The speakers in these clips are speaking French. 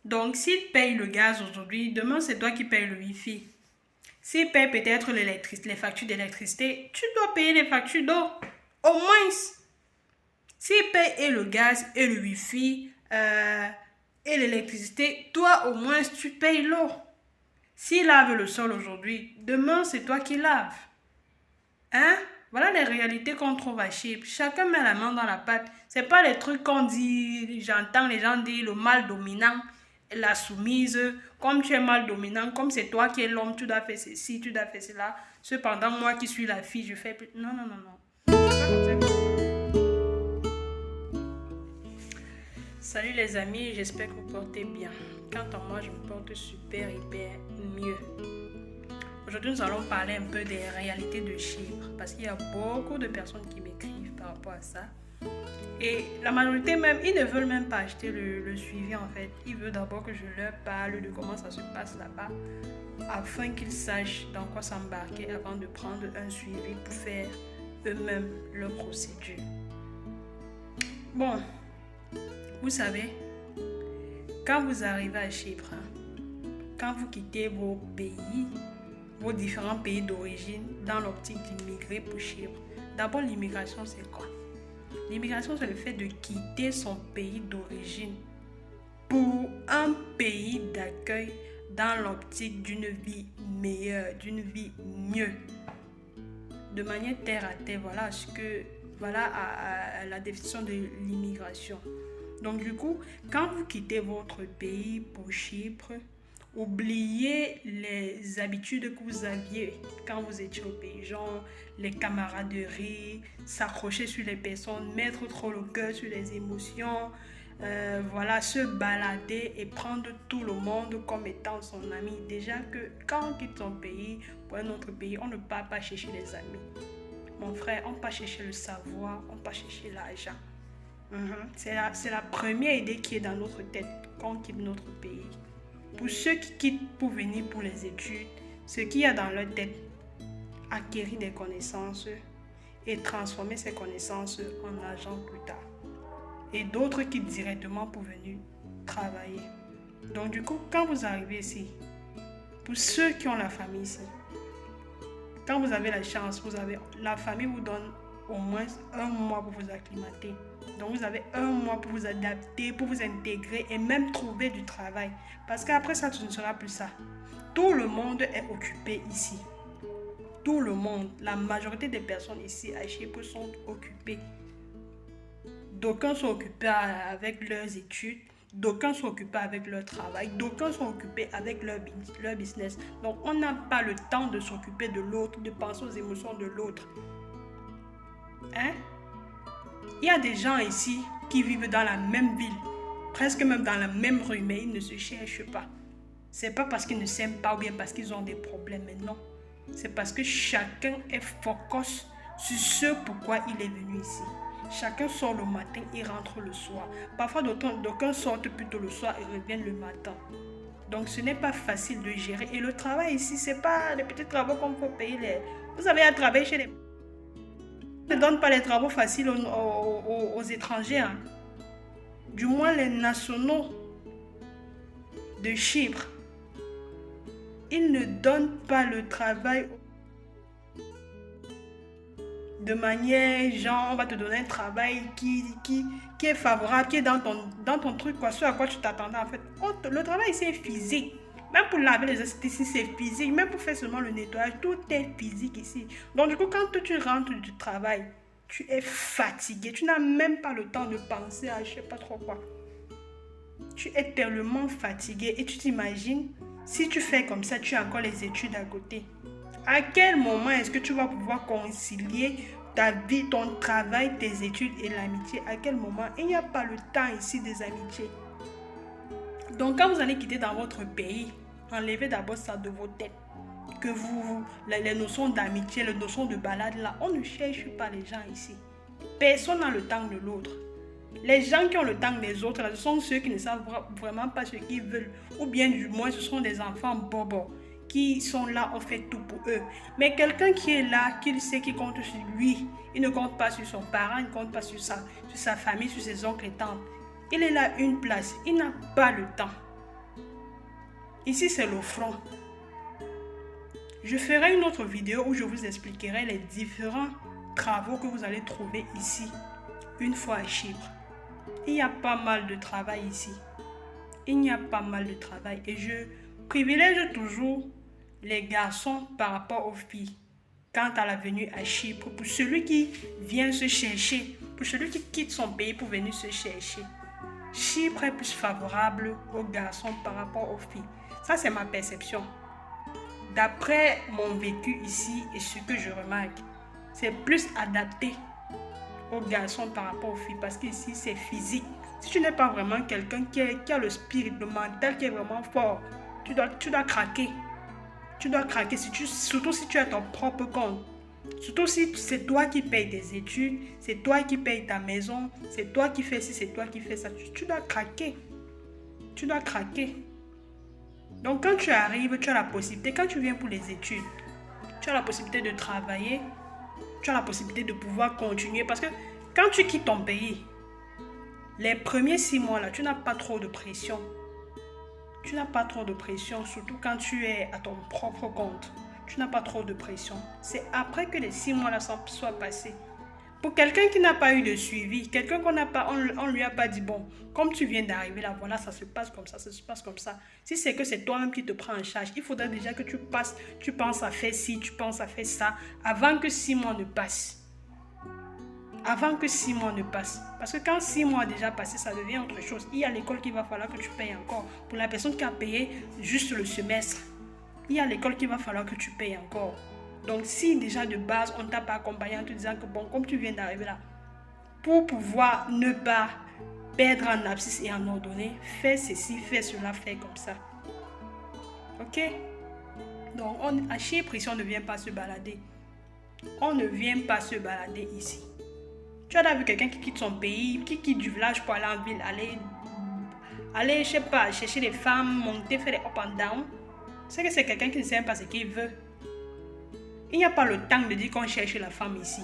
Donc, s'il paye le gaz aujourd'hui, demain, c'est toi qui payes le Wi-Fi. S'il paye peut-être les factures d'électricité, tu dois payer les factures d'eau. Au moins. S'il paye et le gaz, et le Wi-Fi, et l'électricité, toi, au moins, tu payes l'eau. S'il lave le sol aujourd'hui, demain, c'est toi qui laves. Hein? Voilà les réalités qu'on trouve à Chypre. Chacun met la main dans la pâte. C'est pas les trucs qu'on dit, j'entends les gens dire le mal dominant, la soumise. Comme tu es mal dominant, comme c'est toi qui es l'homme, tu dois faire ceci, tu dois faire cela. Cependant, moi qui suis la fille, je fais plus. Non, non, non, non. C'est pas comme ça que ça Salut les amis, j'espère que vous portez bien. Quant à moi, je me porte super, hyper mieux. Aujourd'hui, nous allons parler un peu des réalités de Chypre parce qu'il y a beaucoup de personnes qui m'écrivent par rapport à ça. Et la majorité même, ils ne veulent même pas acheter le suivi en fait. Ils veulent d'abord que je leur parle de comment ça se passe là-bas afin qu'ils sachent dans quoi s'embarquer avant de prendre un suivi pour faire eux-mêmes leur procédure. Bon, vous savez, quand vous arrivez à Chypre, quand vous quittez vos pays, vos différents pays d'origine dans l'optique d'immigrer pour Chypre. D'abord, l'immigration, c'est quoi? L'immigration, c'est le fait de quitter son pays d'origine pour un pays d'accueil dans l'optique d'une vie meilleure, d'une vie mieux. De manière terre à terre, voilà la définition de l'immigration. Donc du coup, quand vous quittez votre pays pour Chypre, oubliez les habitudes que vous aviez quand vous étiez au pays, genre les camaraderies, s'accrocher sur les personnes, mettre trop le cœur sur les émotions, se balader et prendre tout le monde comme étant son ami. Déjà que quand on quitte son pays pour un autre pays, on ne part pas chercher les amis. Mon frère, on part chercher le savoir, on part chercher l'argent. C'est la première idée qui est dans notre tête quand on quitte notre pays. Pour ceux qui quittent pour venir pour les études, ce qu'il y a dans leur tête, acquérir des connaissances et transformer ces connaissances en argent plus tard. Et d'autres quittent directement pour venir travailler. Donc du coup, quand vous arrivez ici, pour ceux qui ont la famille ici, quand vous avez la chance, la famille vous donne au moins 1 mois pour vous acclimater. Donc vous avez 1 mois pour vous adapter, pour vous intégrer et même trouver du travail. Parce qu'après ça, ce ne sera plus ça. Tout le monde est occupé ici. Tout le monde, la majorité des personnes ici à Chypre sont occupées. D'aucuns sont occupés avec leurs études, d'aucuns sont occupés avec leur travail, d'aucuns sont occupés avec leur business. Donc on n'a pas le temps de s'occuper de l'autre, de penser aux émotions de l'autre. Il y a des gens ici qui vivent dans la même ville, presque même dans la même rue, mais ils ne se cherchent pas. C'est pas parce qu'ils ne s'aiment pas ou bien parce qu'ils ont des problèmes, mais non. C'est parce que chacun est focus sur ce pourquoi il est venu ici. Chacun sort le matin et rentre le soir. Parfois, d'aucuns sortent plutôt le soir et reviennent le matin. Donc, ce n'est pas facile de gérer. Et le travail ici, ce n'est pas les petits travaux qu'on peut payer. Vous avez à travailler chez les... On ne donne pas les travaux faciles aux étrangers. Du moins, les nationaux de Chypre, ils ne donnent pas le travail de manière, genre, on va te donner un travail qui est favorable, qui est dans ton truc, ce à quoi tu t'attendais en fait. Le travail, c'est physique. Même pour laver les assiettes ici, c'est physique. Même pour faire seulement le nettoyage, tout est physique ici. Donc du coup, quand tu rentres du travail, tu es fatigué. Tu n'as même pas le temps de penser à je ne sais pas trop quoi. Tu es tellement fatigué et tu t'imagines, si tu fais comme ça, tu as encore les études à côté. À quel moment est-ce que tu vas pouvoir concilier ta vie, ton travail, tes études et l'amitié? À quel moment? Il n'y a pas le temps ici des amitiés. Donc quand vous allez quitter dans votre pays, enlevez d'abord ça de vos têtes. Que les notions d'amitié, les notions de balade là, on ne cherche pas les gens ici. Personne n'a le temps de l'autre. Les gens qui ont le temps des autres, ce sont ceux qui ne savent vraiment pas ce qu'ils veulent. Ou bien du moins, ce sont des enfants bobos qui sont là, on fait tout pour eux. Mais quelqu'un qui est là, qui sait qu'il compte sur lui, il ne compte pas sur son parent, il ne compte pas sur sa famille, sur ses oncles et tantes. Il est là une place, il n'a pas le temps. Ici, c'est le front. Je ferai une autre vidéo où je vous expliquerai les différents travaux que vous allez trouver ici, une fois à Chypre. Il y a pas mal de travail ici. Il y a pas mal de travail. Et je privilège toujours les garçons par rapport aux filles. Quant à la venue à Chypre, pour celui qui vient se chercher, pour celui qui quitte son pays pour venir se chercher, Chypre est plus favorable aux garçons par rapport aux filles. Ça, c'est ma perception. D'après mon vécu ici et ce que je remarque, c'est plus adapté aux garçons par rapport aux filles parce qu'ici, c'est physique. Si tu n'es pas vraiment quelqu'un qui a le spirit, le mental qui est vraiment fort, tu dois craquer. Tu dois craquer, surtout si tu as ton propre compte. Surtout si c'est toi qui payes tes études, c'est toi qui payes ta maison, c'est toi qui fais ci, c'est toi qui fais ça. Tu dois craquer. Tu dois craquer. Donc quand tu arrives, tu as la possibilité, quand tu viens pour les études, tu as la possibilité de travailler, tu as la possibilité de pouvoir continuer. Parce que quand tu quittes ton pays, les premiers 6 mois là, tu n'as pas trop de pression. Tu n'as pas trop de pression, surtout quand tu es à ton propre compte. Tu n'as pas trop de pression. C'est après que les 6 mois là soient passés. Pour quelqu'un qui n'a pas eu de suivi, quelqu'un qu'on n'a pas, on lui a pas dit, bon, comme tu viens d'arriver là, voilà, ça se passe comme ça, ça se passe comme ça. Si c'est que c'est toi-même qui te prends en charge, il faudrait déjà que tu penses à faire ci, tu penses à faire ça, avant que 6 mois ne passent. Avant que 6 mois ne passent. Parce que quand 6 mois déjà passé, ça devient autre chose. Il y a l'école qu'il va falloir que tu payes encore. Pour la personne qui a payé juste le semestre, il y a l'école qu'il va falloir que tu payes encore. Donc si déjà de base, on ne t'a pas accompagné en te disant que bon, comme tu viens d'arriver là, pour pouvoir ne pas perdre en abscisse et en ordonnée, fais ceci, fais cela, fais comme ça. Ok? Donc à Chypre, ici, on ne vient pas se balader. On ne vient pas se balader ici. Tu as vu quelqu'un qui quitte son pays, qui quitte du village pour aller en ville, aller, je sais pas, chercher les femmes, monter, faire des up and down. C'est que c'est quelqu'un qui ne sait pas ce qu'il veut. Il n'y a pas le temps de dire qu'on cherche la femme ici.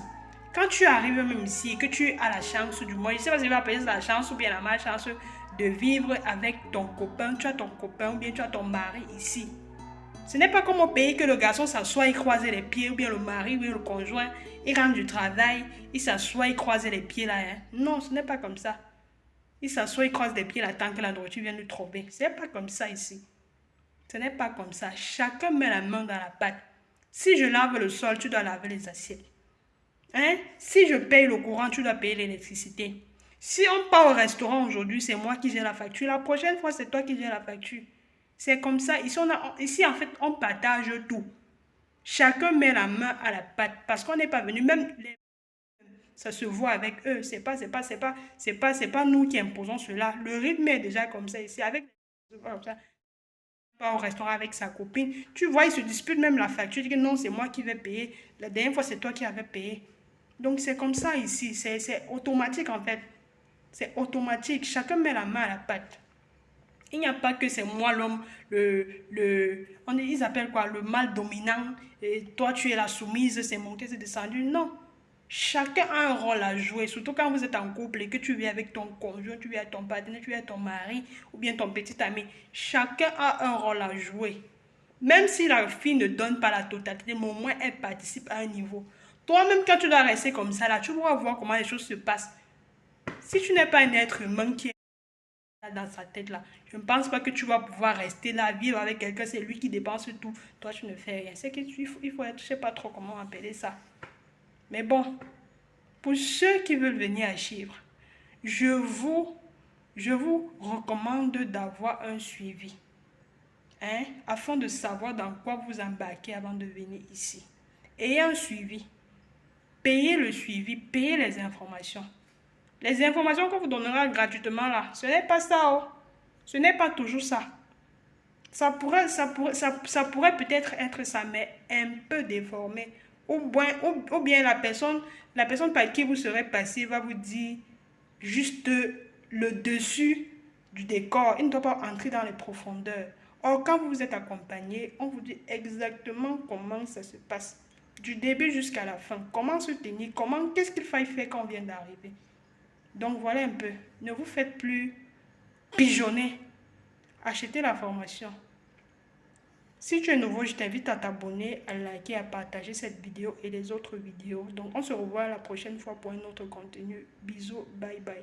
Quand tu arrives même ici et que tu as la chance, du moins, je ne sais pas si je vais appeler ça la chance ou bien la malchance de vivre avec ton copain, tu as ton copain ou bien tu as ton mari ici. Ce n'est pas comme au pays que le garçon s'assoit et croise les pieds, ou bien le mari ou bien le conjoint, il rentre du travail, il s'assoit et croise les pieds là. Hein. Non, ce n'est pas comme ça. Il s'assoit et croise les pieds là tant que la nourriture vient de trouver. Ce n'est pas comme ça ici. Ce n'est pas comme ça. Chacun met la main dans la pâte. Si je lave le sol, tu dois laver les assiettes. Hein? Si je paye le courant, tu dois payer l'électricité. Si on part au restaurant aujourd'hui, c'est moi qui gère la facture. La prochaine fois, c'est toi qui gères la facture. C'est comme ça. Ici, en fait, on partage tout. Chacun met la main à la pâte parce qu'on n'est pas venu. Même ça se voit avec eux. C'est pas nous qui imposons cela. Le rythme est déjà comme ça ici. Avec comme ça. Pas au restaurant avec sa copine. Tu vois, ils se disputent même la facture. Tu dis que non, c'est moi qui vais payer. La dernière fois, c'est toi qui avais payé. Donc, c'est comme ça ici. C'est automatique en fait. C'est automatique. Chacun met la main à la pâte. Il n'y a pas que c'est moi l'homme, ils appellent quoi, le mâle dominant, et toi tu es la soumise, c'est monté, c'est descendu. Non. Chacun a un rôle à jouer, surtout quand vous êtes en couple et que tu vis avec ton conjoint, tu vis avec ton partenaire, tu vis avec ton mari ou bien ton petit ami. Chacun a un rôle à jouer. Même si la fille ne donne pas la totalité, mais au moins elle participe à un niveau. Toi-même, quand tu dois rester comme ça, là, tu pourras voir comment les choses se passent. Si tu n'es pas un être humain qui est dans sa tête là, je ne pense pas que tu vas pouvoir rester là, vivre avec quelqu'un, c'est lui qui dépense tout, toi tu ne fais rien. C'est qu'il faut être, je ne sais pas trop comment appeler ça. Mais bon, pour ceux qui veulent venir à Chypre, je vous recommande d'avoir un suivi, hein, afin de savoir dans quoi vous embarquez avant de venir ici. Ayez un suivi, payez le suivi, payez les informations. Les informations qu'on vous donnera gratuitement là, ce n'est pas ça, oh. Ce n'est pas toujours ça. Ça pourrait peut-être être ça, mais un peu déformé. Ou bien la personne par qui vous serez passé va vous dire juste le dessus du décor. Il ne doit pas entrer dans les profondeurs. Or, quand vous êtes accompagné, on vous dit exactement comment ça se passe. Du début jusqu'à la fin. Comment se tenir, qu'est-ce qu'il faille faire quand on vient d'arriver. Donc voilà un peu. Ne vous faites plus pigeonner. Achetez la formation. Si tu es nouveau, je t'invite à t'abonner, à liker, à partager cette vidéo et les autres vidéos. Donc, on se revoit la prochaine fois pour un autre contenu. Bisous, bye bye.